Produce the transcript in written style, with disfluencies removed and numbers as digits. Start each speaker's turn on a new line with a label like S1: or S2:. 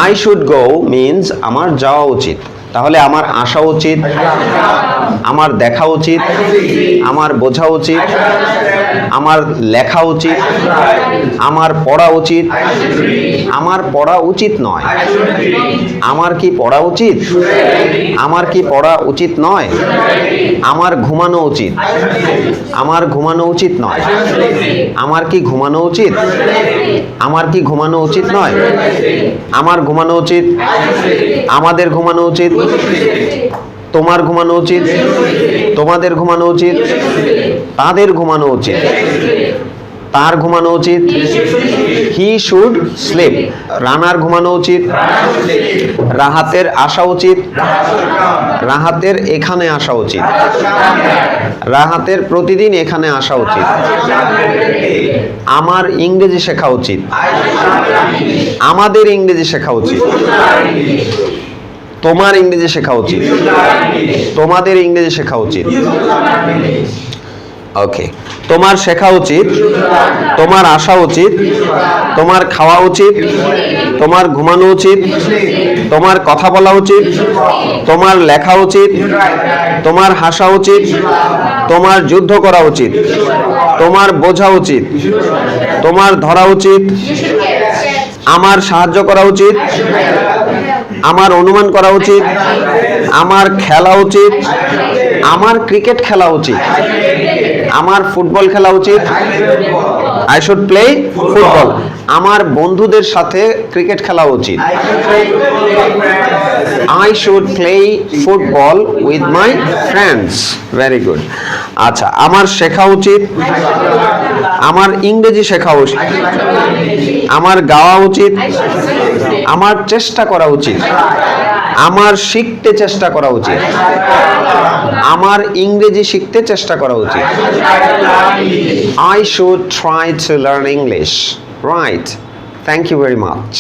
S1: I should go means আমার যাওয়া উচিত, তাহলে আমার আসা উচিত, আমার দেখা উচিত, আমার বোঝা উচিত, আমার লেখা উচিত, আমার পড়া উচিত, আমার পড়া উচিত নয়। আমার কি পড়া উচিত? আমার কি পড়া উচিত নয়? আমার ঘুমানো উচিত, আমার ঘুমানো উচিত নয়। আমার কি ঘুমানো উচিত? আমার কি ঘুমানো উচিত নয়? আমার ঘুমানো উচিত, আমাদের ঘুমানো উচিত, তোমার ঘুমানো উচিত, তোমাদের ঘুমানো উচিত, তাদের ঘুমানো উচিত, তার ঘুমানো উচিত। He should sleep. রানার ঘুমানো উচিত, রাহাতের আসা উচিত, রাহাতের এখানে আসা উচিত, রাহাতের প্রতিদিন এখানে আসা উচিত। আমার ইংরেজি শেখা উচিত, আমাদের ইংরেজি শেখা উচিত, তোমার ইংরেজি শেখা উচিত, তোমাদের ইংরেজি শেখা উচিত। ওকে, তোমার শেখা উচিত, তোমার আসা উচিত, তোমার খাওয়া উচিত, তোমার ঘুমানো উচিত, তোমার কথা বলা উচিত, তোমার লেখা উচিত, তোমার হাসা উচিত, তোমার যুদ্ধ করা উচিত, তোমার বোঝা উচিত, তোমার ধরা উচিত, আমার সাহায্য করা উচিত, আমার অনুমান করা উচিত, আমার খেলা উচিত, আমার ক্রিকেট খেলা উচিত, আমার ফুটবল খেলা উচিত। I should play football. আমার বন্ধুদের সাথে ক্রিকেট খেলা উচিত। I should play football with my friends. Very good. আচ্ছা, আমার শেখা উচিত, আমার ইংরেজি শেখা উচিত, আমার গাওয়া উচিত, আমার চেষ্টা করা উচিত, আমার শিখতে চেষ্টা করা উচিত, আমার ইংরেজি শিখতে চেষ্টা করা উচিত। I should try to learn English. Right. Thank you very much.